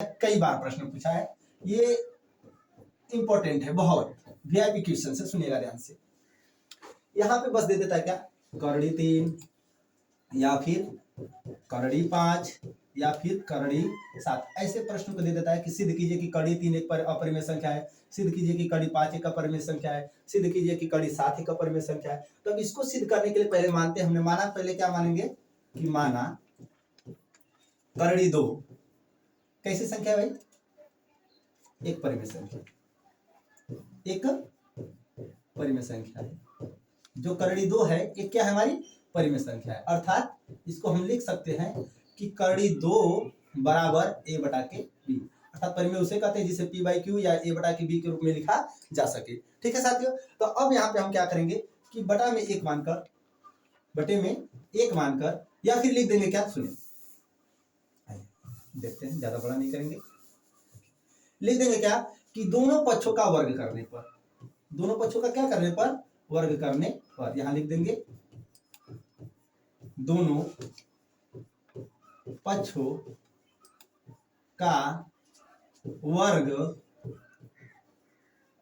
कई बार प्रश्न पूछा है, ये इंपॉर्टेंट है बहुत, वीआईपी क्वेश्चन से, सुनिएगा ध्यान से। यहाँ पे बस दे देता है क्या, करड़ी 3 या फिर करड़ी 5 या फिर करड़ी 7, ऐसे प्रश्न को दे देता है कि सिद्ध कीजिए कि करड़ी 3 एक अपरिमेय संख्या है, सिद्ध कीजिए कि करड़ी 5 एक अपरिमेय संख्या है, सिद्ध कीजिए कि करड़ी 7 एक अपरिमेय संख्या है। तो अब इसको सिद्ध करने के लिए पहले मानते, हमने माना, पहले क्या मानेंगे कि माना करड़ी 2 कैसी संख्या है भाई, एक परिमेय संख्या, एक परिमेय संख्या है। जो करड़ी 2 है ये क्या है, हमारी परिमेय संख्या है। अर्थात इसको हम लिख सकते हैं कि करड़ी 2 बराबर a बटा के b, अर्थात परिमेय उसे कहते हैं जिसे p बाई क्यू या a बटा के b के रूप में लिखा जा सके। ठीक है साथियों, तो अब यहाँ पे हम क्या करेंगे कि बटा में 1 मानकर, बटे में 1 मानकर, या फिर लिख देंगे क्या, सुनिए देखते हैं, ज्यादा बड़ा नहीं करेंगे, लिख देंगे क्या कि दोनों पक्षों का वर्ग करने पर, दोनों पक्षों का क्या करने पर, वर्ग करने पर, यहां लिख देंगे दोनों पक्षों का वर्ग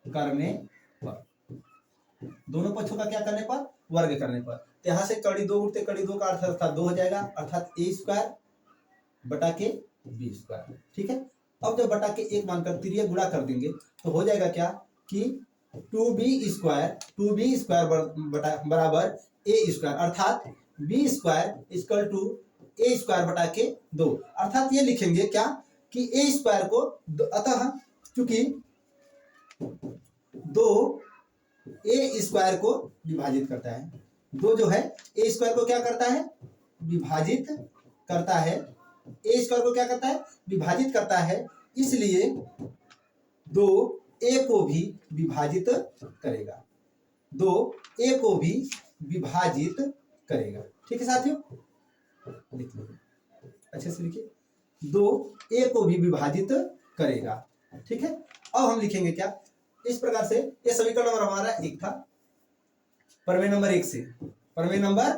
करने पर, दोनों पक्षों का क्या करने पर, वर्ग करने पर। तो यहां से करड़ी 2 उठते, करड़ी 2 का अर्थ 2 हो जाएगा, अर्थात a स्क्वायर बटा के b स्क्वायर। ठीक है, अब जब बटा के 1 मानकर तिर्यक गुणा कर देंगे तो हो जाएगा क्या कि 2b स्क्वायर बराबर a स्क्वायर, अर्थात b square equal to a square बटा के 2, अर्थात ये लिखेंगे क्या कि a स्क्वायर को, अतः चूंकि 2 a स्क्वायर को विभाजित करता है, 2 जो है a स्क्वायर को क्या करता है, विभाजित करता है, a स्क्वायर को क्या करता है, विभाजित करता है, इसलिए 2 a को भी विभाजित करेगा, 2 a को भी विभाजित करेगा। ठीक है साथियों, लिख लीजिए, अच्छे से लिखिए, 2 a को भी विभाजित करेगा। ठीक है, अब हम लिखेंगे क्या इस प्रकार से, ये समीकरण नंबर हमारा 1 था, प्रमेय नंबर 1 से, प्रमेय नंबर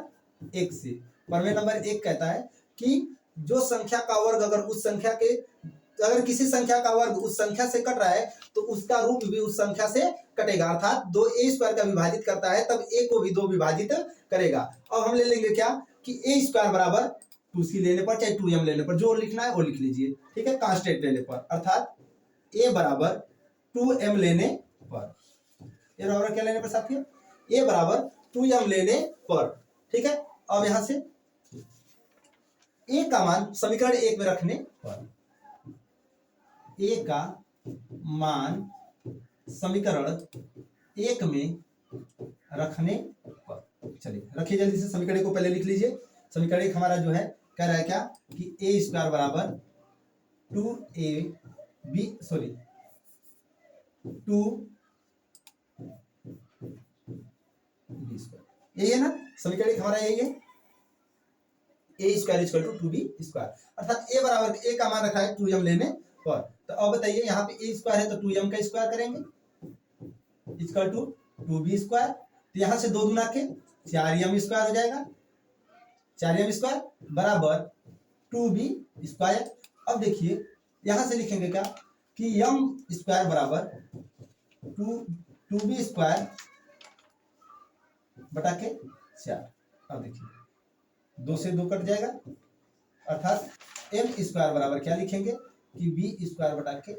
1 से, प्रमेय नंबर 1 कहता है कि जो संख्या का वर्ग अगर उस संख्या के, अगर किसी संख्या का वर्ग उस संख्या से कट रहा है तो उसका रूप भी उस संख्या से कटेगा, अर्थात 2 a स्क्वायर का विभाजित करता है तब a को भी 2 विभाजित करेगा। अब हम ले लेंगे क्या कि a स्क्वायर बराबर 2c लेने पर चाहे 2m लेने पर, जो लिखना है वो लिख लीजिए। ठीक है, कांस्टेंट लेने पर, अर्थात a बराबर 2m लेने पर, a बराबर क्या लेने पर साथियों, a बराबर 2m लेने पर। ठीक है, अब यहां से a का मान समीकरण 1 में रखने पर, a का मान समीकरण 1 में रखने पर, चलिए रखिए जल्दी से, समीकरण को पहले लिख लीजिए। समीकरण 1 हमारा जो है कह रहा है क्या कि a स्क्वायर बराबर 2ab, सॉरी 2b स्क्वायर, यही है ना, समीकरण 1 हमारा यही है, a square equal to 2b square, अर्थात a बराबर, a का मान रखा है 2m लेने पर। तो अब बताइए यहाँ पे a स्क्वायर है तो 2m का स्क्वायर करेंगे इक्वल टू 2b स्क्वायर, तो यहाँ से 2 दूना के 4m स्क्वायर हो जाएगा, 4m स्क्वायर बराबर 2b स्क्वायर। अब देखिए यहाँ से लिखेंगे क्या कि m स्क्वायर बराबर 2b स्क्वायर बटा के 4। अब देखिए 2 से 2 कट जाएगा, अर्थात m स्क्वायर बराबर क्या लिखेंगे कि b स्क्वायर बटा के 2,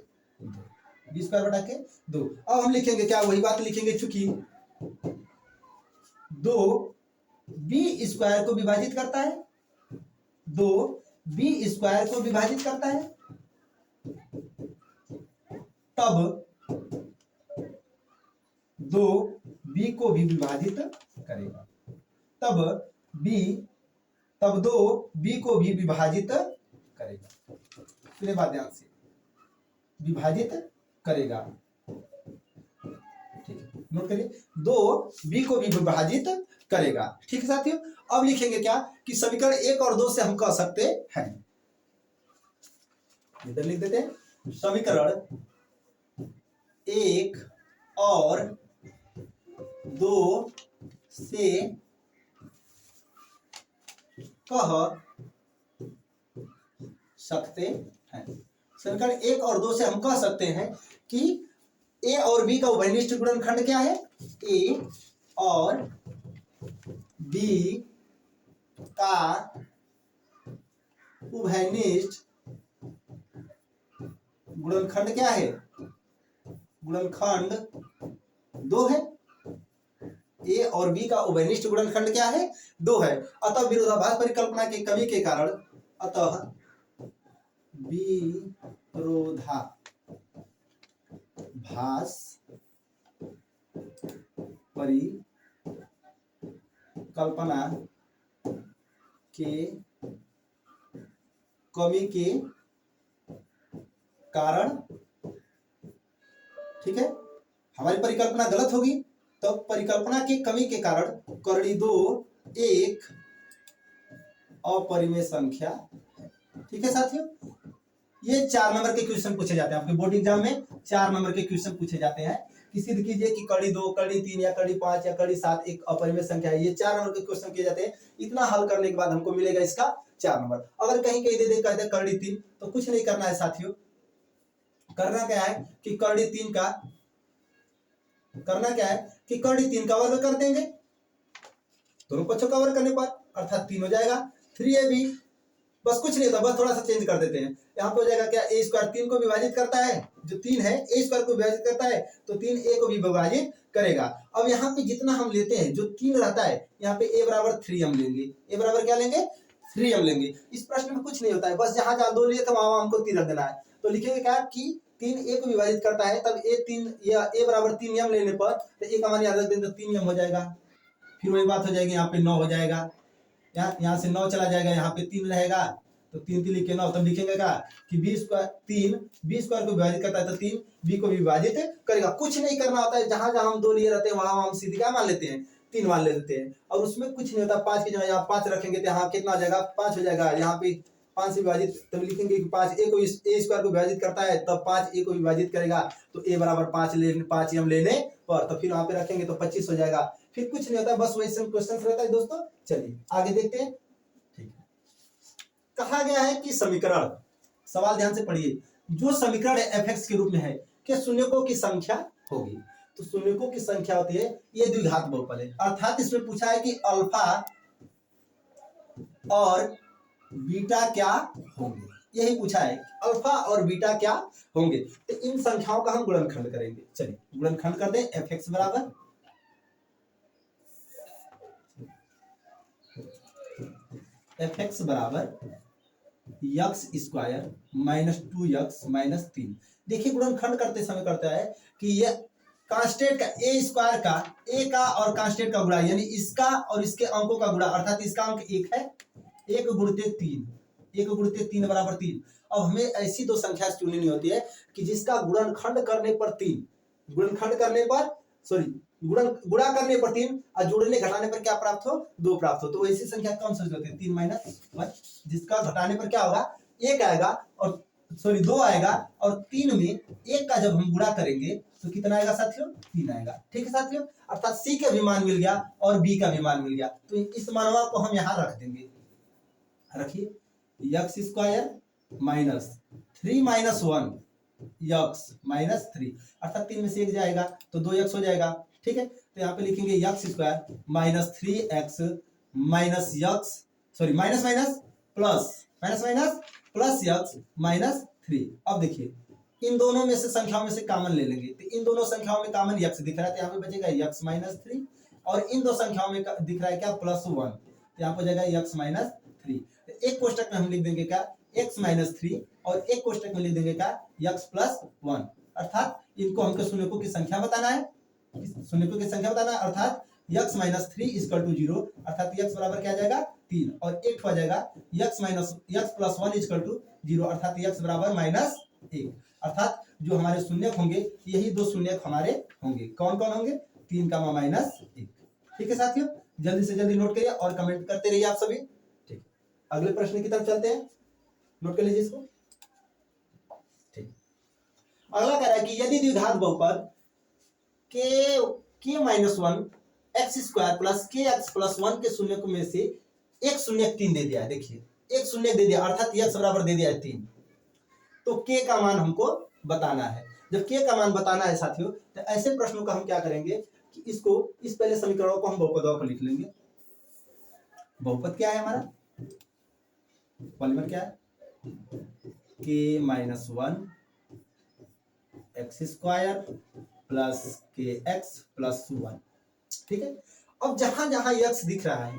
b स्क्वायर बटा के 2। अब हम लिखेंगे क्या, वही बात लिखेंगे, चूंकि 2 b स्क्वायर को विभाजित करता है, 2 b स्क्वायर को विभाजित करता है, तब 2 b को भी विभाजित करेगा, तब 2 b को भी विभाजित करेगा। सुनिए बात ध्यान से, विभाजित करेगा, ठीक है, नोट करिए, 2 b को भी विभाजित करेगा। ठीक है साथियों, अब लिखेंगे क्या कि समीकरण 1 और 2 से हम कह सकते हैं, इधर लिख देते हैं, समीकरण 1 और 2 से कह सकते हैं, समीकरण 1 और 2 से हम कह सकते हैं कि ए और बी का उभयनिष्ठ गुणनखंड क्या है, ए और बी का उभयनिष्ठ गुणनखंड क्या है, गुणनखंड 2 है। ए और बी का उभयनिष्ठ गुणनखंड क्या है, 2 है। अतः विरोधाभास परिकल्पना की कमी के कारण, अतः विरोधाभास परिकल्पना के कमी के कारण, ठीक है, हमारी परिकल्पना गलत होगी तो परिकल्पना की कमी के कारण करड़ी 2 एक अपरिमेय संख्या है। ठीक है साथियों, ये 4 नंबर के क्वेश्चन पूछे जाते हैं आपके बोर्ड एग्जाम में। 4 नंबर के क्वेश्चन पूछे जाते हैं कि सिद्ध कीजिए कि कड़ी 2, कड़ी 3 या कड़ी 5 या कड़ी 7 एक अपरिमेय संख्या है। ये 4 नंबर के क्वेश्चन किए जाते हैं। इतना हल करने के बाद हमको मिलेगा इसका 4 नंबर। अगर कहीं कहीं दे दे कहते कड़ी 3 तो कुछ नहीं करना है साथियों। करना क्या है कि कड़ी 3 का वर्ग कर देंगे दोनों पक्षों का वर्ग करने पर, अर्थात 3 हो जाएगा 3ab। बस कुछ नहीं होता, बस थोड़ा सा चेंज कर देते हैं। यहाँ पे हो जाएगा क्या, ए स्क्वायर 3 को विभाजित करता है, जो 3 है ए स्क्वायर को विभाजित करता है तो 3 ए को भी विभाजित करेगा। अब यहाँ पे जितना हम लेते हैं जो 3 रहता है, यहाँ पे ए बराबर 3 हम लेंगे। ए बराबर क्या लेंगे, 3 हम लेंगे। इस प्रश्न में कुछ नहीं होता है, बस जहां जहां 2 लिए थे वहां हमको 3 रख देना है। तो लिखेंगे क्या कि 3 ए को विभाजित करता है, तब ए बराबर 3 यम लेने पर तो ए का मान याद रख दें तो 3 यम हो जाएगा। फिर वही बात हो जाएगी, यहाँ पे 9 हो जाएगा, यहाँ से 9 चला जाएगा, यहाँ पे 3 रहेगा तो 3 लिख के 9। तब लिखेंगे क्या कि बी स्क्वायर को विभाजित करता है तो 3 बी को विभाजित करेगा। कुछ नहीं करना होता है, जहां जहां हम 2 लिए रहते हैं वहां हम सीधे क्या मान लेते हैं, 3 मान लेते हैं। और उसमें कुछ नहीं होता, 5 की जगह यहाँ 5 रखेंगे तो यहाँ कितना हो जाएगा, 5 हो जाएगा। यहाँ पे 5 से विभाजित, तब लिखेंगे कि 5 ए स्क्वायर को विभाजित करता है तब 5 ए को विभाजित करेगा तो ए बराबर 5 हम लेने पर, तो फिर वहां पे रखेंगे तो 25 हो जाएगा। फिर कुछ नहीं होता, बस वही क्वेश्चन रहता है दोस्तों। चलिए आगे देखते हैं। ठीक है, कहा गया है कि समीकरण, सवाल ध्यान से पढ़िए, जो समीकरण एफ के रूप में है क्या शून्यकों की संख्या होगी। तो शून्यकों की संख्या होती है, ये द्विघात बहुपद है। अर्थात इसमें पूछा है कि अल्फा और बीटा क्या होंगे, यही पूछा है, अल्फा और बीटा क्या होंगे। तो इन संख्याओं का हम गुणनखंड करेंगे। चलिए गुणनखंड कर दें। एफ बराबर x square minus 2x minus 3। देखिए गुणनखंड करते समय करता है कि ये कांस्टेंट का ए स्क्वायर का, ए का और कांस्टेंट का गुणा, यानी इसका और इसके अंकों का गुणा, अर्थात इसका अंक 1 है, 1 गुणित 3 बराबर 3। अब हमें ऐसी 2 संख्या चुननी होती है कि जिसका गुणनखंड करने पर 3, गुणा करने पर 3 और जोड़ने घटाने पर क्या प्राप्त हो, 2 प्राप्त हो। तो ऐसी संख्या कौन सी होती है, 3 माइनस 1, जिसका घटाने पर क्या होगा, 1 आएगा और 2 आएगा, और 3 में 1 का जब हम गुणा करेंगे तो कितना आएगा साथियों, 3 आएगा। ठीक है साथियों, अर्थात सी का भी मान मिल गया और बी का भी मान मिल गया। तो इस मानवा को हम यहाँ रख देंगे। रखिए x square minus 3 minus 1 x minus 3, अर्थात 3 में से 1 जाएगा तो 2x हो जाएगा। ठीक है, तो यहाँ पे लिखेंगे x square minus 3x minus x, sorry minus plus x minus 3। अब देखिए इन दोनों में से संख्याओं में से कॉमन ले लेंगे, तो इन दोनों संख्याओं में कॉमन यक्स दिख रहा है तो यहाँ पे बचेगा यक्स माइनस 3, और इन 2 संख्याओं में दिख रहा है क्या, प्लस 1, तो यहाँ पे जाएगा यक्स माइनस 3। एक कोष्टक में हम लिख देंगे क्या, x माइनस 3, और एक कोष्टक में लिख देंगे क्या, x प्लस 1। अर्थात इनको हमको शून्यकों की संख्या बताना है, अर्थात x माइनस 3 इक्वल टू 0, अर्थात x बराबर क्या जाएगा 3, और 1 हो जाएगा x प्लस 1 इक्वल टू 0, अर्थात x बराबर माइनस 1। अर्थात जो हमारे शून्यक होंगे यही 2 शून्यक हमारे होंगे। कौन कौन होंगे, 3 का माइनस 1। ठीक है साथियों, जल्दी से जल्दी नोट करिए और कमेंट करते रहिए आप सभी। ठीक, अगले प्रश्न की तरफ चलते हैं, नोट कर लीजिए इसको। ठीक, अगला कह रहा है कि यदि द्विघात बहुपद k minus 1 x square plus के एक्स प्लस 1 के शून्यक में से एक शून्यक 3 दे दिया है, देखिए एक शून्यक दे दिया, अर्थात x बराबर दे दिया है 3, तो के का मान हमको बताना है। जब के का मान बताना है साथियों, तो ऐसे प्रश्नों का हम क्या करेंगे कि इसको इस पहले समीकरणों को हम बहुपदों पर लिख लेंगे। बहुपद क्या है हमारा, पॉलीमर क्या है, के माइनस 1 एक्स स्क्वायर प्लस के एक्स प्लस 1। ठीक है, अब जहां जहां एक्स दिख रहा है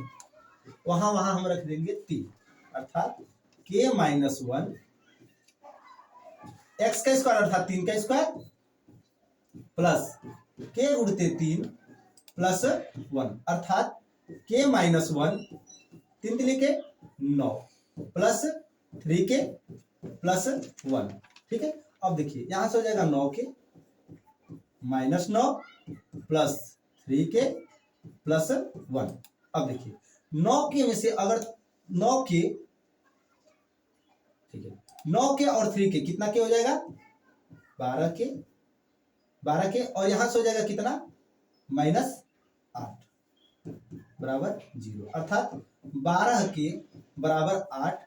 वहां वहां हम रख देंगे 3, अर्थात के माइनस 1 एक्स का स्क्वायर अर्थात 3 का स्क्वायर प्लस के उड़ते 3 प्लस 1 अर्थात के माइनस 1 3 3 के 9 प्लस 3 के प्लस 1। ठीक है, अब देखिए यहां से हो जाएगा 9 के माइनस 9 प्लस 3 के प्लस 1। अब देखिए 9 के में से अगर 9 के, ठीक है, 9 के और 3 के कितना के हो जाएगा, 12 के, 12 के और यहां से हो जाएगा कितना, माइनस 8 बराबर 0 अर्थात 12 के बराबर 8,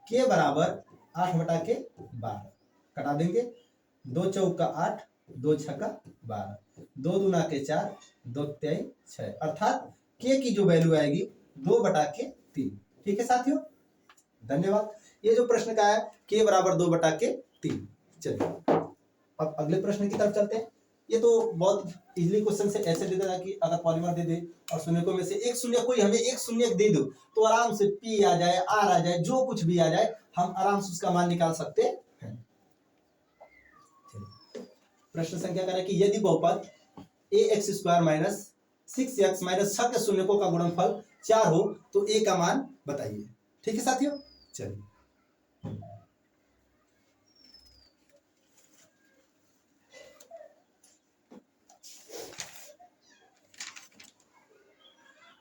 के बराबर 8 बटा के 12 कटा देंगे, 2 चौका 8 2 छक्का 12, 2 दूना के 4 2 तेई 6 अर्थात के की जो वैल्यू आएगी 2 बटा के 3। ठीक है साथियों, धन्यवाद। ये जो प्रश्न का है के बराबर 2 बटा के 3। चलिए अब अगले प्रश्न की तरफ चलते हैं। ये तो बहुत इजीली क्वेश्चन से ऐसे दे देना कि अगर पॉलीमर दे दे और शून्यकों में से एक शून्य, कोई हमें एक शून्य दे दो तो आराम से पी आ जाए, आर आ जाए, जो कुछ भी आ जाए हम आराम से उसका मान निकाल सकते हैं। प्रश्न संख्या कह रहा है कि यदि बहुपद a x square minus 6x minus 6 के शून्यकों का गुणनफल 4 हो तो ए का मान बताइए। ठीक है साथियों, चलिए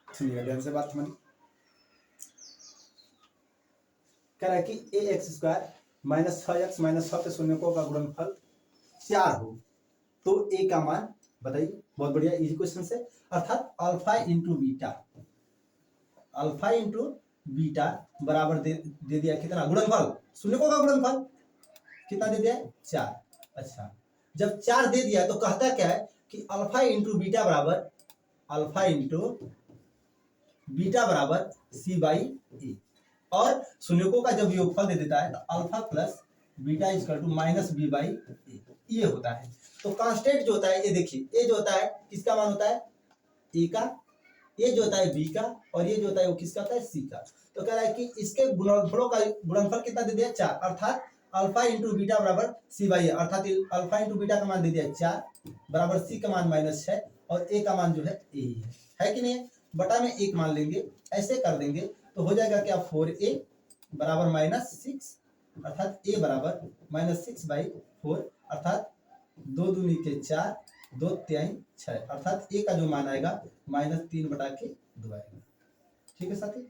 सुनिए ध्यान से बात सुनिए। कह रहा है कि a x square minus 6x minus 6 के शून्यकों का गुणनफल 4 हो तो ए का मान बताइए। बहुत बढ़िया, इजी क्वेश्चन से, अर्थात alpha into beta, alpha into beta बराबर दे दिया कितना, गुणनफल, शून्यकों का गुणनफल कितना दे दिया, 4। अच्छा, जब 4 दे दिया तो कहता क्या है कि अल्फा इंटू बीटा बराबर, अल्फा इंटू बीटा बराबर सी बाई ए, और शून्यकों का जब योगफल दे देता है तो alpha plus beta equal to minus b by a, ये होता है। तो कांस्टेंट जो होता है ये देखिए, ए जो होता है किसका मान होता है, ए का, ये जो होता है बी का, और ये जो होता है वो किसका होता है, सी का। तो कह रहा है कि इसके गुणनफलों का गुणनफल कितना दे दिया, 4, अर्थात अल्फा इंटू बीटा बराबर सी बाई ए, अर्थात अल्फा इंटू बीटा का मान दे दिया 4 बराबर सी का मान -6 और ए का मान जो है ए ही है कि नहीं है, बटा में 1 मान लेंगे, ऐसे कर देंगे तो हो जाएगा क्या, 4a बराबर -6 अर्थात a बराबर -6/4 अर्थात 2 दूनी के 4 2 तिहाई 6 अर्थात a का जो मान आएगा -3 बटा के 2 आएगा। ठीक है साथी,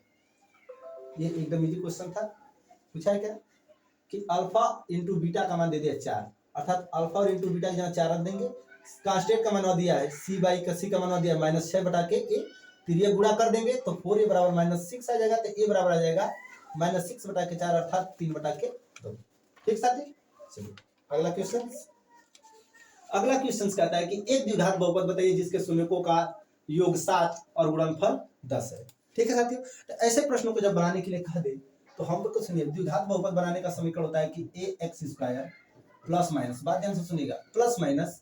ये एकदम इजी क्वेश्चन था। पूछा है क्या कि अल्फा इंटू बीटा का मान दे दिया 4 अर्थात अल्फा और इंटू बीटा की जगह 4 रख देंगे, कांस्टेंट का मान दिया है सी बाई का, सी का मान दिया -6 बटा के a, फिर ये गुणा कर देंगे तो 4a बराबर -6 आ जाएगा, तो a बराबर आ जाएगा -6 बटा के 4 अर्थात 3 बटा के 2। ठीक साथी, चलिए अगला क्वेश्चन। अगला क्वेश्चन कहता है कि एक द्विघात बहुपद बताइए जिसके शून्यकों का योग 7 और गुणनफल 10 है। ठीक है साथियों, तो ऐसे प्रश्नों को जब बनाने के लिए कह दे तो हम लोग को सुनिए, द्विघात बहुपद बनाने का समीकरण होता है कि a x square plus minus, बात ध्यान से सुनिएगा, प्लस माइनस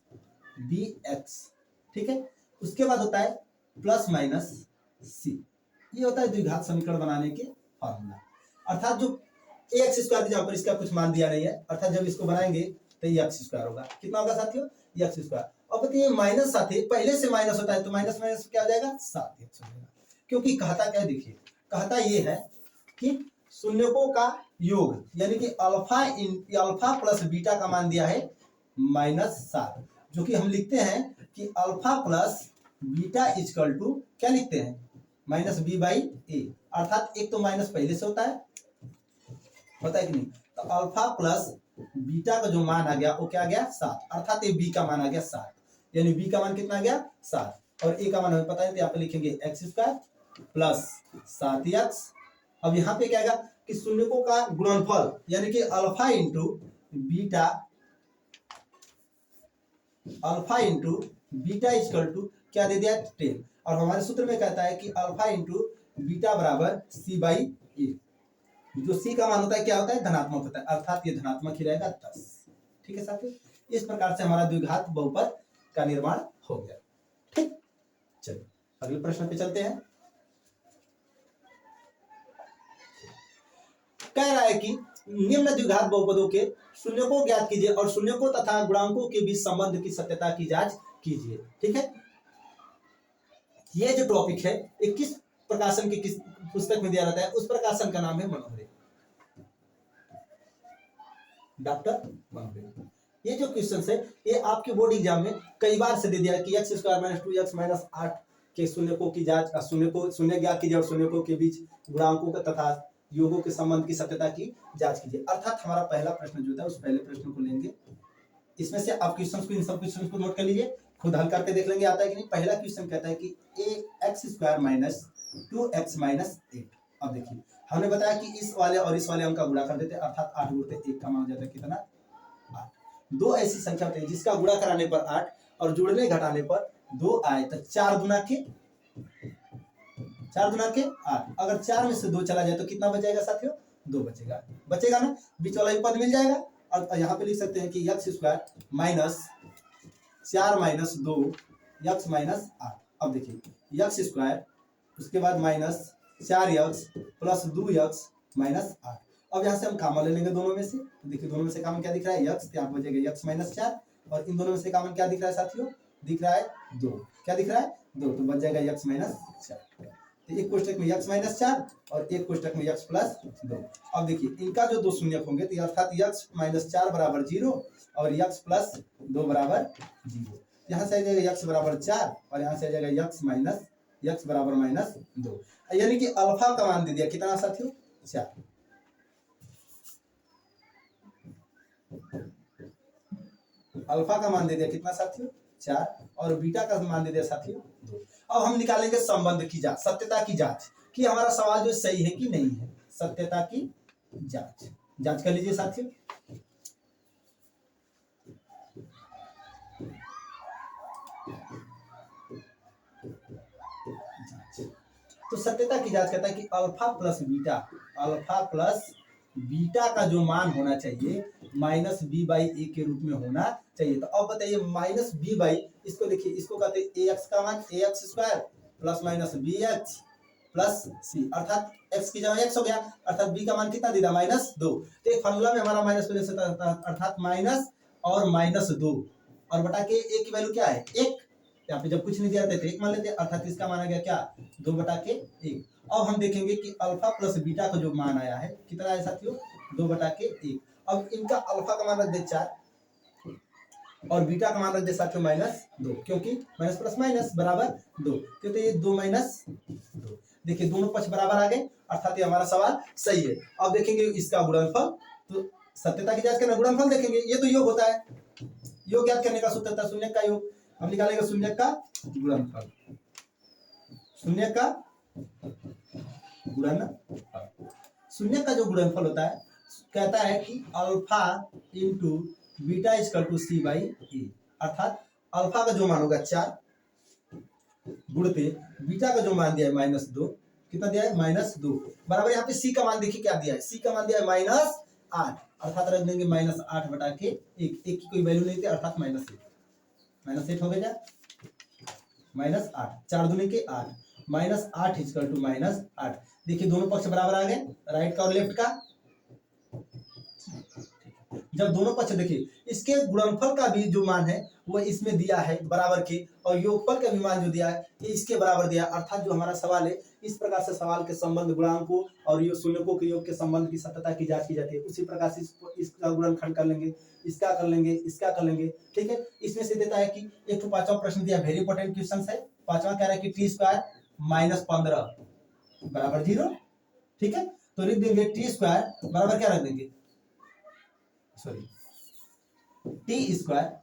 बी एक्स, ठीक है, उसके बाद होता है प्लस माइनस सी, ये होता है द्विघात समीकरण बनाने के फॉर्मूला। अर्थात जो ए एक्स स्क्वायर जहाँ पर इसका कुछ मान दिया नहीं है, अर्थात जब इसको बनाएंगे तो ये एक्स स्क्वायर होगा, कितना होगा साथियों, ये एक्स स्क्वायर। अब बताइए माइनस साथी पहले से माइनस होता है तो माइनस माइनस क्या हो जाएगा, 7 एक्स हो जाएगा, क्योंकि कहता क्या है, देखिए कहता ये है कि शून्यकों का योग यानी कि अल्फा प्लस बीटा का मान दिया है -7, जो कि हम लिखते हैं कि alpha plus beta equal to क्या लिखते हैं, -b/a, अर्थात एक तो माइनस पहले से होता है कि नहीं, तो अल्फा प्लस बीटा का जो मान आ गया वो क्या आ गया 7, अर्थात ये b का मान आ गया 7, यानी b का मान कितना आ गया 7 और a का मान हमें पता है तो यहाँ पे लिखेंगे एक्स स्क्वायर प्लस 7x। अब यहाँ पे क्या आएगा कि शून्यकों का गुणनफल यानी कि alpha into beta alpha into beta equal to क्या दे दिया 10, और हमारे सूत्र में कहता है कि अल्फा इंटू बीटा बराबर सी बाई ए। जो सी का मान होता है क्या होता है, धनात्मक होता है, अर्थात ये धनात्मक ही रहेगा 10। ठीक है साथियों, इस प्रकार से हमारा द्विघात बहुपद का निर्माण हो गया। ठीक, चलिए अगले प्रश्न पे चलते हैं। कह रहा है कि निम्न द्विघात बहुपदों के शून्यकों ज्ञात कीजिए और शून्यकों तथा गुणांकों के बीच संबंध की सत्यता की जांच कीजिए। ठीक है, ये जो टॉपिक है ये किस प्रकाशन के किस पुस्तक में दिया रहता है, उस प्रकाशन का नाम है मनोहरे, डॉक्टर मनोहरे। ये जो क्वेश्चन है ये आपके बोर्ड एग्जाम में कई बार से दे दिया कि x square minus 2x minus 8 के शून्यकों की जांच, शून्य ज्ञात कीजिए और शून्यकों के बीच गुणांकों का तथा योगों के संबंध की सत्यता की जांच कीजिए। अर्थात हमारा पहला प्रश्न जो था उस पहले प्रश्न को लेंगे, इसमें से आप क्वेश्चन को इन सब क्वेश्चन को नोट कर लीजिए, खुद हल करके देख लेंगे आता है कि नहीं। पहला क्वेश्चन कहता है कि x square minus 2x minus 8। अब देखिए हमने बताया कि इस वाले और इस वाले अंक का गुणा कर देते, अर्थात 8 गुणित 1 का मान हो जाता है कितना 8। दो ऐसी संख्या होती है जिसका गुणा कराने पर 8 और जोड़ने घटाने पर 2 आए, तो 4 गुना के 8। अगर 4 में से 2 चला जाए तो कितना बचेगा साथियों, 2 बचेगा, बचेगा ना, बीच वाला पद मिल जाएगा। और यहाँ पे लिख सकते हैं कि x square minus 4 minus 2 x minus 8। अब देखिए x स्क्वायर उसके बाद minus 4x plus 2x minus 8। अब यहाँ से हम कॉमन ले लेंगे दोनों में से, तो देखिए दोनों में से कॉमन क्या दिख रहा है x, यहाँ पर बचेगा x माइनस 4, और इन दोनों में से कॉमन क्या दिख रहा है साथियों, दिख रहा है 2, क्या दिख रहा है 2, तो बच जाएगा x माइनस 4। तो एक कोष्टक में x माइनस 4 और एक कोष्टक में x प्लस 2। अब देखिए इनका जो दो शून्यक होंगे तो अर्थात x माइनस 4 बराबर 0 और x प्लस 2 बराबर 0। यहाँ से आ जाएगा x बराबर 4 और यहाँ से आ जाएगा x बराबर माइनस 2, यानी कि अल्फा का मान दे दिया कितना साथियों 4। अल्फा का मान दे दिया कितना साथियों 4 और बीटा का मान दे दिया साथियों 2। अब हम निकालेंगे संबंध की जांच, सत्यता की जांच कि हमारा सवाल जो सही है कि नहीं है, सत्यता की जांच कर लीजिए साथियों। तो सत्यता की जांच कहता है कि अल्फा प्लस बीटा का जो मान होना चाहिए माइनस बी बाई ए के रूप में होना चाहिए। तो अब बताइए माइनस बी बाई, इसको देखिए इसको कहते हैं ए एक्स का मान a x square plus minus b x plus c, अर्थात एक्स की जगह एक्स हो गया, अर्थात बी का मान कितना दे दिया -2। तो एक फार्मूला में हमारा माइनस होने से अर्थात माइनस और -2 और बटा के ए की वैल्यू क्या है 1। यहाँ पे जब कुछ नहीं दिया रहता 1 मान लेते, अर्थात इसका मान आ गया क्या 2 बटा के 1। अब हम देखेंगे कि अल्फा प्लस बीटा का जो मान आया है कितना है साथियों 2 बटा के 1। अब इनका अल्फा का मान रख दे 4 और बीटा का मान रख दे साथियों -2, क्योंकि माइनस प्लस माइनस बराबर 2, क्योंकि ये 2 माइनस 2। देखिए दोनों पक्ष बराबर आ गए, अर्थात ये हमारा सवाल सही है। अब देखेंगे इसका गुणनफल, तो सत्यता की जांच करना गुणनफल देखेंगे, ये तो योग होता है, योग ज्ञात करने का सूत्र था शून्य का योग। हम निकालेंगे शून्य का गुणनफल, शून्य का जो गुणनफल होता है कहता है कि alpha into beta equal to c by ए, अर्थात अल्फा का जो मान होगा 4 गुणते बीटा का जो मान दिया है -2, कितना दिया है -2 बराबर, यहाँ पे सी का मान देखिए क्या दिया है, सी का मान दिया है -8, अर्थात रख देंगे -8 बटा के 1 की कोई वैल्यू नहीं थी, अर्थात -8 हो गया -8, 4 दूनी के 8 -8 इक्वल टू -8। देखिए दोनों पक्ष बराबर आ गए, राइट का और लेफ्ट का। जब दोनों पक्ष देखिए इसके गुणनफल का भी जो मान है वो इसमें दिया है बराबर के, और योगफल का भी मान जो दिया है ये इसके बराबर दिया, अर्थात जो हमारा सवाल है इस प्रकार से सवाल के संबंध गुणांकों और ये शून्यकों के योग के संबंध की सत्यता की जांच की जाती है। उसी प्रकार से इसका गुणनखंड कर लेंगे, इसका कर लेंगे, ठीक है। इसमें से देता है कि एक तो 5वां प्रश्न दिया, वेरी इंपॉर्टेंट क्वेश्चन है। 5वां कह रहा है कि टी स्क्वायर -15 बराबर 0, ठीक है। तो लिख देंगे टी स्क्वायर बराबर क्या रख देंगे, टी स्क्वायर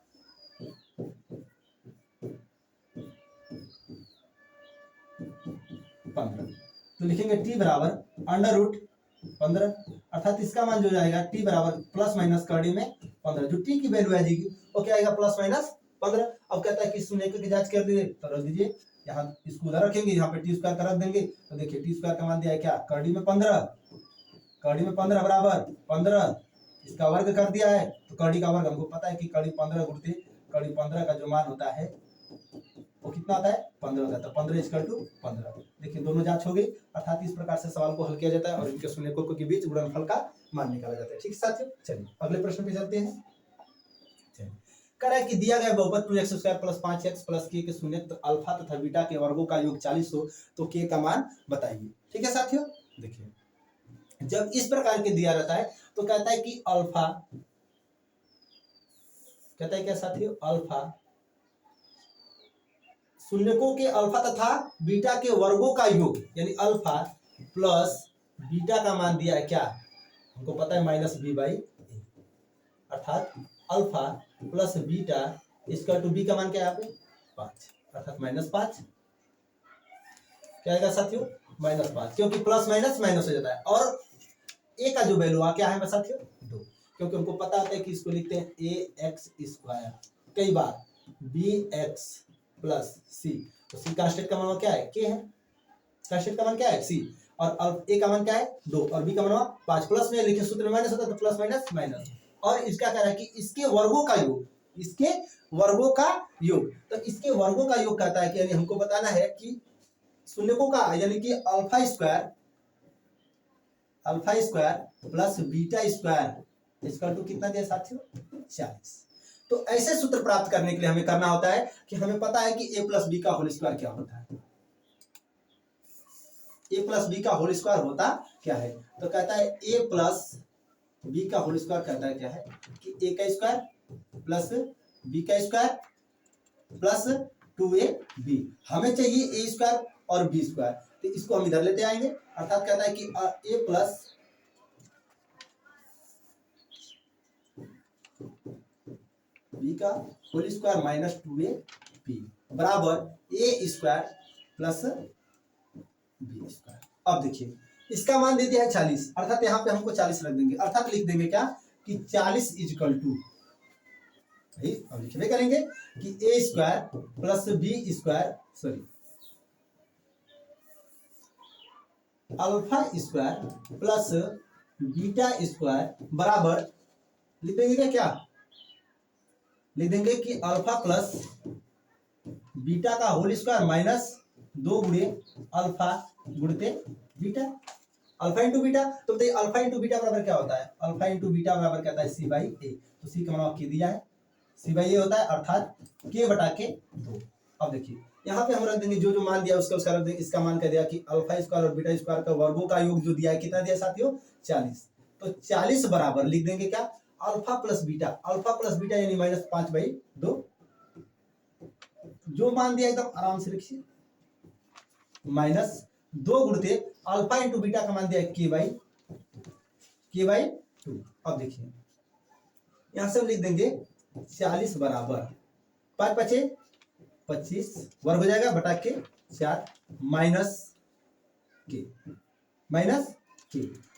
तो लिखेंगे टी बराबर √15, अर्थात इसका मान जो जाएगा टी बराबर प्लस माइनस करने में 15, जो टी की वैल्यू आ जाएगी वो क्या आएगा प्लस माइनस 15। अब कहता है कि शून्य की जांच कर दीजिए, तो रख दीजिए, यहाँ इसको उधर रखेंगे, यहाँ पे टी स्क्वायर का रख देंगे, तो देखिए टी स्क्वायर का मान दिया है क्या, करड़ी में 15, करड़ी में 15 बराबर 15, इसका वर्ग कर दिया है, तो करड़ी का वर्ग हमको पता है कि करड़ी 15 गुणते करड़ी 15 का जो मान होता है वो कितना आता है 15 होता है, तो 15 इक्वल टू 15। देखिए दोनों जांच हो गई, अर्थात इस प्रकार से सवाल को हल किया जाता है और इनके शून्यकों के बीच गुणनफल का मान निकाला जाता है। ठीक साथियों, चलिए अगले प्रश्न पे चलते हैं। कह रहा है कि दिया गया बहुपद 2x² plus 5x plus k के शून्य अल्फा तथा बीटा के वर्गों का योग 40 हो तो k का मान बताइए। ठीक है साथियों, देखिए जब इस प्रकार के दिया रहता है तो कहता है कि अल्फा, कहता है क्या साथियों, अल्फा शून्यकों के अल्फा तथा बीटा के वर्गों का योग, यानी अल्फा प्लस बीटा का मान दिया है क्या, हमको पता है माइनस बी बाई ए, अर्थात alpha plus beta equal to B का मान क्या है यहाँ पे 5, अर्थात -5 क्या आएगा साथियों, -5, क्योंकि प्लस माइनस माइनस हो जाता है, और ए का जो वैल्यू आ क्या है साथियों 2, क्योंकि हमको पता होता है कि इसको लिखते हैं ax², कई बार bx प्लस सी, तो सी कांस्टेंट का मान क्या है के है, कांस्टेंट का मान क्या है सी, और ए का मान क्या है 2 और बी का मान 5, प्लस में लिखे सूत्र में माइनस होता है तो प्लस माइनस माइनस, और इसका कह रहा है कि इसके वर्गों का योग, इसके वर्गों का योग, तो इसके वर्गों का योग कहता है कि यानी हमको बताना है कि शून्यकों का, यानी कि alpha square plus beta square equal to कितना दिया साथियों 40। तो ऐसे सूत्र प्राप्त करने के लिए हमें करना होता है कि हमें पता है कि a प्लस बी का होल स्क्वायर क्या होता है, a प्लस बी का होल स्क्वायर होता क्या है, तो कहता है a प्लस बी का होल स्क्वायर कहता है क्या है कि a का स्क्वायर प्लस b का स्क्वायर प्लस 2ab, हमें चाहिए a स्क्वायर और b स्क्वायर, तो इसको हम इधर लेते आएंगे, अर्थात कहता है कि a प्लस बी का होल स्क्वायर माइनस 2ab बराबर ए स्क्वायर प्लस बी स्क्वायर। अब देखिए इसका मान दे दिया है 40, अर्थात यहाँ पे हमको 40 रख देंगे, अर्थात लिख देंगे क्या कि 40 इक्वल टू, अब लिखने करेंगे कि a square plus b square, sorry alpha square plus beta square बराबर लिख देंगे क्या, लिख देंगे कि अल्फा प्लस बीटा का होल स्क्वायर माइनस 2 गुणे अल्फा गुणते बीटा, अल्फा इंटू बीटा, तो बताइए अल्फा इंटू बीटा बराबर क्या होता है, अल्फा इंटू बीटा बराबर क्या होता है सी बाई ए, तो सी का मान दिया है सी बाई ए होता है, अर्थात के बटा के 2। अब देखिए यहाँ पे हम रख देंगे जो जो मान दिया उसका रख देंगे, इसका मान कह दिया कि अल्फा स्क्वायर और बीटा स्क्वायर का वर्गों का योग जो दिया है कितना दिया साथियों 40, तो 40 बराबर लिख देंगे क्या अल्फा प्लस बीटा यानी -5/2, जो मान दिया एकदम आराम से लिखिए, -2 गुणते अल्फा इंटू बीटा का मान दिया है के बाई 2। अब देखिए यहां से हम लिख देंगे 40 बराबर 5 × 5 = 25 वर्ग हो जाएगा बटा के 4 माइनस के,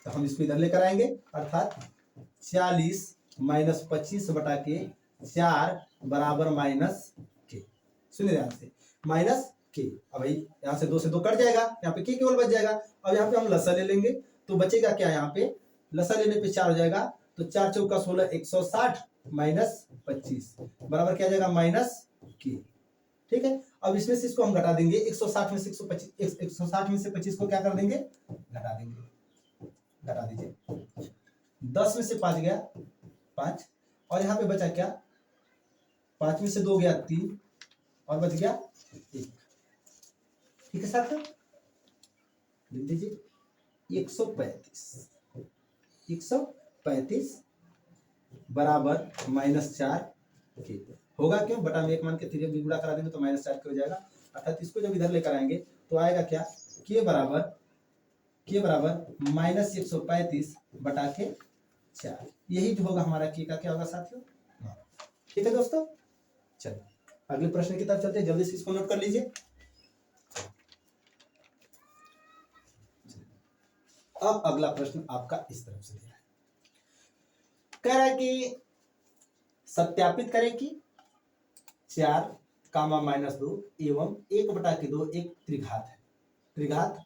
तो हम इसको इधर लेकर आएंगे, अर्थात 40 - 25 बटा के 4 बराबर माइनस के, सुनिए ध्यान से माइनस के, अब भाई यहाँ से 2 से 2 कट जाएगा, यहाँ पे के केवल बच जाएगा, अब यहाँ पे हम लसा ले लेंगे तो बचेगा क्या, यहाँ पे लसा लेने पे 4 हो जाएगा, तो 4 × 4 = 16 160 माइनस 25 बराबर क्या जाएगा माइनस के। ठीक है, अब इसमें से इसको हम घटा देंगे, 160 में से 125 160 में से 25 को क्या कर देंगे घटा देंगे, घटा दीजिए, 10 में से 5 गया 5, और यहाँ पे बचा क्या 5 में से 2 गया 3 और बच गया 1। ठीक है साथियों, लिख दीजिए 135 बराबर -4 के होगा, क्यों बटा में 1 मान के 3 गुणा करा देंगे तो -4 के हो जाएगा, अर्थात इसको जब इधर लेकर आएंगे तो आएगा क्या के बराबर -135 बटा के 4, यही जो होगा हमारा के का क्या होगा साथियों। ठीक है दोस्तों, चलिए अगले प्रश्न की तरफ चलते हैं, जल्दी से इसको नोट कर लीजिए। अब अगला प्रश्न आपका इस तरफ से दिया है, कह रहा है कि सत्यापित करें कि 4 कामा -2 एवं 1/2 एक त्रिघात है। त्रिघात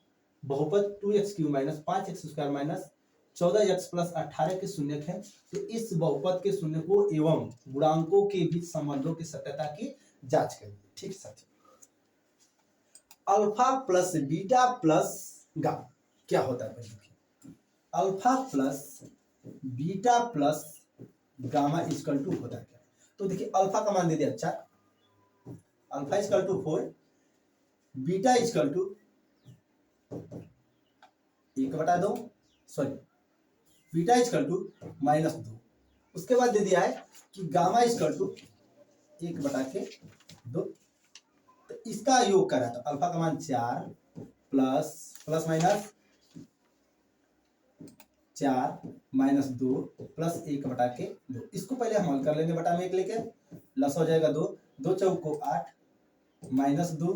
बहुपद 2x³ - 5x² - 14x + 18 के शून्यक है। तो इस बहुपद के शून्य को एवं गुणांकों के बीच संबंधों की सत्यता की जांच करें। ठीक है साथियों, alpha plus beta plus gamma क्या होता है? Alpha plus beta plus gamma equal to होता है क्या? तो देखिए अल्फा का मान दे दिया 4, alpha equal to 4, beta equal to 1/2, sorry beta equal to -2। उसके बाद दे दिया है कि गामा इक्वल टू 1/2। तो इसका योग करा तो अल्फा का मान 4 प्लस प्लस माइनस 4 -2 प्लस 1/2। इसको पहले हम हल कर लेंगे, बटा में 1 लेके लस हो जाएगा 2, 2 चौक को 8 -2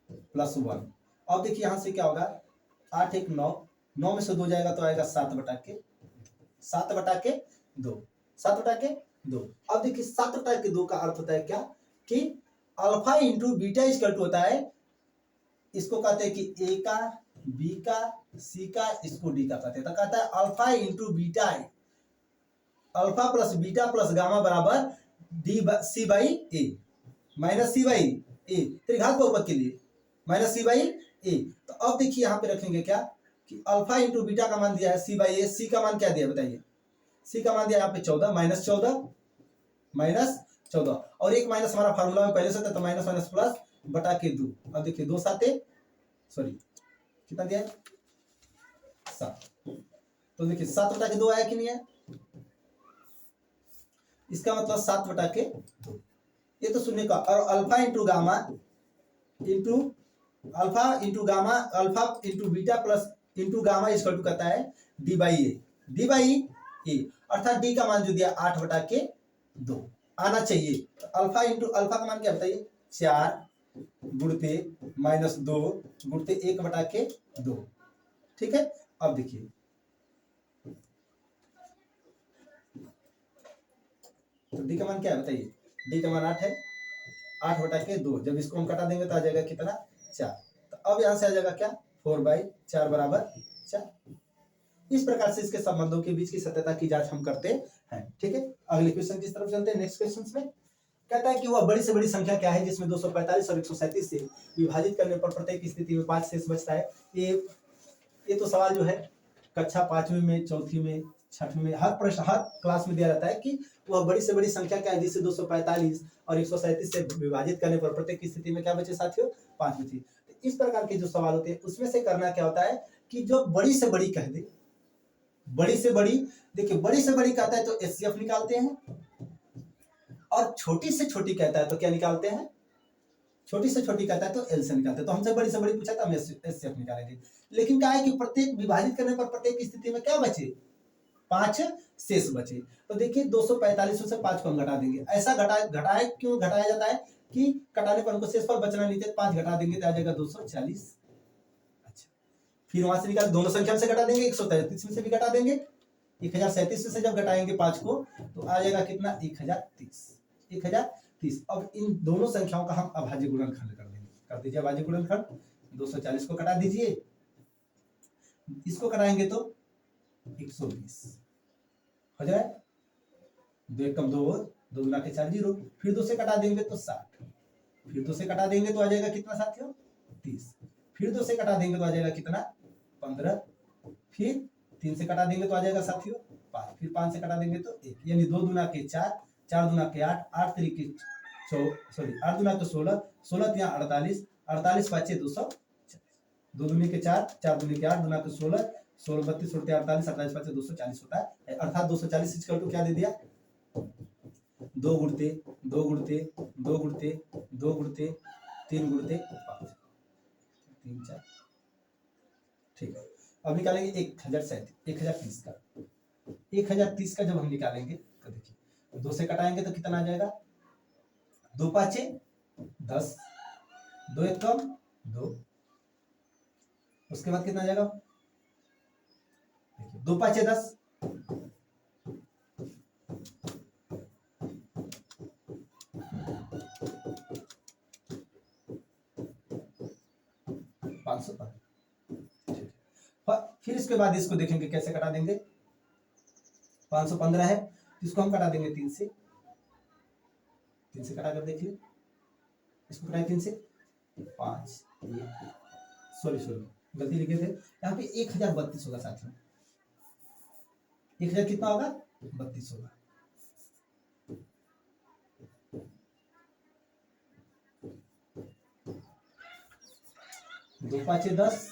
प्लस 1। अब देखिए यहां से क्या होगा, 8 1 9, 9 में से 2 जाएगा तो आएगा 7/2, 7/2, 7/2। अब देखिए 7/2 का अर्थ होता है क्या कि alpha into beta equal to होता है, इसको कहते हैं कि ए का, बी का, सी का, इसको डी का कहते हैं। तो कहता है alpha into beta, alpha plus beta plus gamma बराबर d c by a minus c by a, त्रिघात बहुपद के लिए माइनस सी बाई ए। तो अब देखिए यहाँ पे रखेंगे क्या कि अल्फा इंटू बीटा का मान दिया है सी बाई ए, सी का मान क्या दिया बताइए? सी का मान दिया यहाँ पे 14 -14 और एक माइनस हमारा फार्मूला में पहले से था, तो माइनस माइनस प्लस बटा के 2। अब देखिए 2 7 सॉरी कितना दिया है 7। तो देखिए 7/2 आया कि नहीं है? इसका मतलब 7/2 ये तो शून्य का। और alpha into gamma into alpha into gamma, alpha into beta plus into gamma equal to कहता है डी बाई ए, अर्थात डी का मान जो दिया 8/2 आना चाहिए। तो अल्फा इंटू अल्फा का मान क्या बताइए? 4 गुणते -2 गुणते 1/2। ठीक है, अब देखिए तो डी का मान क्या है बताइए? डी का मान 8 है, 8/2। जब इसको हम कटा देंगे तो आ जाएगा कितना? 4। तो अब यहां से आ जाएगा क्या? 4/4 बराबर 4। इस प्रकार से इसके संबंधों के बीच की सत्यता की जांच हम करते हैं। ठीक है, अगले क्वेश्चन की तरफ चलते हैं। नेक्स्ट क्वेश्चन में कहता है कि वह बड़ी से बड़ी संख्या क्या है जिसमें 245 और 137 से विभाजित करने पर प्रत्येक स्थिति में 5 शेष बचता है। ये तो सवाल जो है कक्षा 5वीं में, 4वीं में, 6वीं में, हर प्रश्न हर क्लास में दिया जाता है कि वह बड़ी से बड़ी संख्या क्या है जिससे 245 और 137 से विभाजित करने पर प्रत्येक स्थिति में क्या बचे साथियों? 5 बचे। तो इस प्रकार के जो सवाल होते हैं उसमें से करना क्या होता है कि जो बड़ी से बड़ी कह दे, बड़ी से बड़ी, देखिए बड़ी से बड़ी कहता है तो एचसीएफ निकालते हैं, और छोटी से छोटी कहता है तो क्या निकालते हैं? छोटी से छोटी कहता है तो एल से निकालते हैं। तो हमसे बड़ी से बड़ी पूछा था, हम एचसीएफ निकालेंगे। लेकिन क्या है कि प्रत्येक विभाजित करने पर प्रत्येक स्थिति में क्या बचे? 5 शेष बचे। तो देखिए 245 से 5 को हम घटा देंगे। ऐसा घटाए क्यों घटाया जाता है कि कटाने पर हमको शेषफल बचना नहीं चाहिए। 5 घटा देंगे तो आ जाएगा 240। अच्छा, फिर वहां से निकाल दोनों संख्या से घटा देंगे, 133 में से भी घटा देंगे। 1037 से जब घटाएंगे 5 को तो आ जाएगा कितना? 1030। अब इन दोनों संख्याओं का हम अभाज्य गुणनखंड कर देंगे। कर दीजिए अभाज्य गुणनखंड। 240 को घटा दीजिए, इसको घटाएंगे तो 120 हो जाए। 2 एकम 2, 2 गुना के 4 0। फिर 2 से कटा देंगे तो 60, फिर 2 से कटा देंगे तो आ जाएगा कितना साथियों? 30। फिर 2 से कटा देंगे तो आ जाएगा कितना? 15। फिर 3 से कटा देंगे तो आ जाएगा साथियों 5। फिर 5 से कटा देंगे तो 1, यानी 2 गुना के 4, 4 गुना के 8, 8 तरीके 8 गुना के 16, 16 या 48, 48 5 240। 2 दुनी के 4, 4 दुनी के 8, गुना के 16, 16 32 उल्टे 48, 28 5 240 होता है। अर्थात 240 इक्वल टू क्या दे दिया? 2 गुणते 2 गुणते 2 गुणते 2 गुणते 3 गुणते 5, 3 4। ठीक है, अब निकालेंगे 1030 का। 1030 का जब हम निकालेंगे तो देखिए 2 से कटाएंगे तो कितना आ जाएगा? 2 5 10, 2 एकम 2। उसके बाद कितना आ जाएगा? देखिए 2 5 10, 515। ठीक है, फिर इसके बाद इसको देखेंगे कैसे कटा देंगे। 515 है, इसको हम कटा देंगे 3 से। 3 से कटा कर देख ले, इसको कटाए 3 से 5, सॉरी गलती लिखे थे यहाँ पे 1032 होगा साथियों। 1000 कितना होगा, 32 होगा। दो पाँच 10,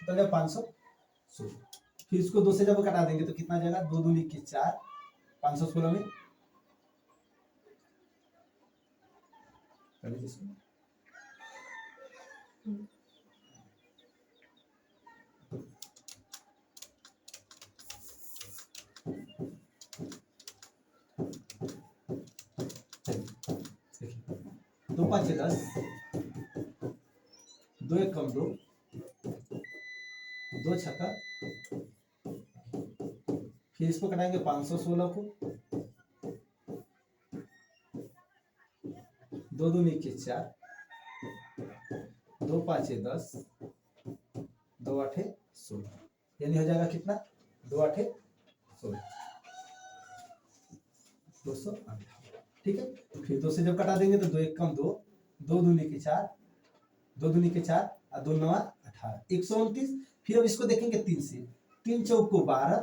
तो 516। फिर इसको 2 से जब कटा देंगे तो कितना जाएगा, 2 दूनी के 4, 516 में कर लीजिए इसको। दो पाँच 10, 2 1 कम 2, 2 छक्का, फिर इसको कटाएंगे 516 को, 2 दूनी के 4, 2 5 10, 2 8 16, यानी हो जाएगा कितना, 2 8 16, 208। ठीक है, फिर 2 से जब कटा देंगे तो 2 1 कम 2, 2 दूनी के 4, 2 दूनी के 4 और 2 9 18, 129। फिर अब इसको देखेंगे 3 से, 3 चौक को 12,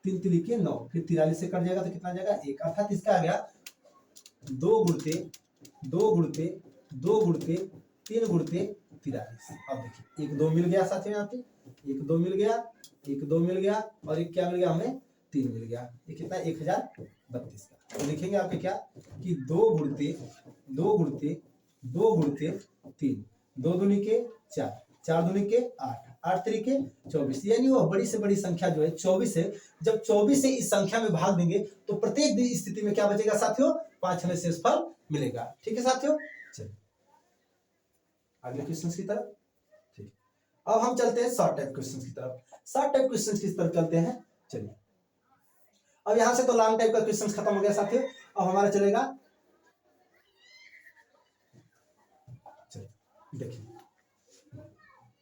3 तिली के 9, फिर 43 से कट जाएगा तो कितना जाएगा 1, अर्थात इसका आ गया 2 गुणते 2 गुणते 2 गुणते 3 गुणते 43। अब देखिए 1 2 मिल गया साथियों, यहाँ पे 1 2 मिल गया, 1 2 मिल गया और एक क्या मिल गया हमें, 3 मिल गया। ये कितना 1032 का। तो लिखेंगे आपके क्या कि 2 गुणते 2 गुणते 2 गुणते 3, 2 दूनी के 4, 4 दूनी के 8, 8 तरीके 24, यानी वो बड़ी से बड़ी संख्या जो है 24 है। जब 24 से इस संख्या में भाग देंगे तो प्रत्येक स्थिति में क्या बचेगा साथियों, 5 हमें शेषफल मिलेगा। ठीक है साथियों, चलिए अगले क्वेश्चन की तरफ। ठीक, अब हम चलते हैं शॉर्ट टाइप क्वेश्चन की तरफ। शॉर्ट टाइप क्वेश्चन की तरफ चलते हैं। चलिए, अब यहां से तो लॉन्ग टाइप का क्वेश्चन खत्म हो गया साथियों, अब हमारा चलेगा। चलिए देखिए,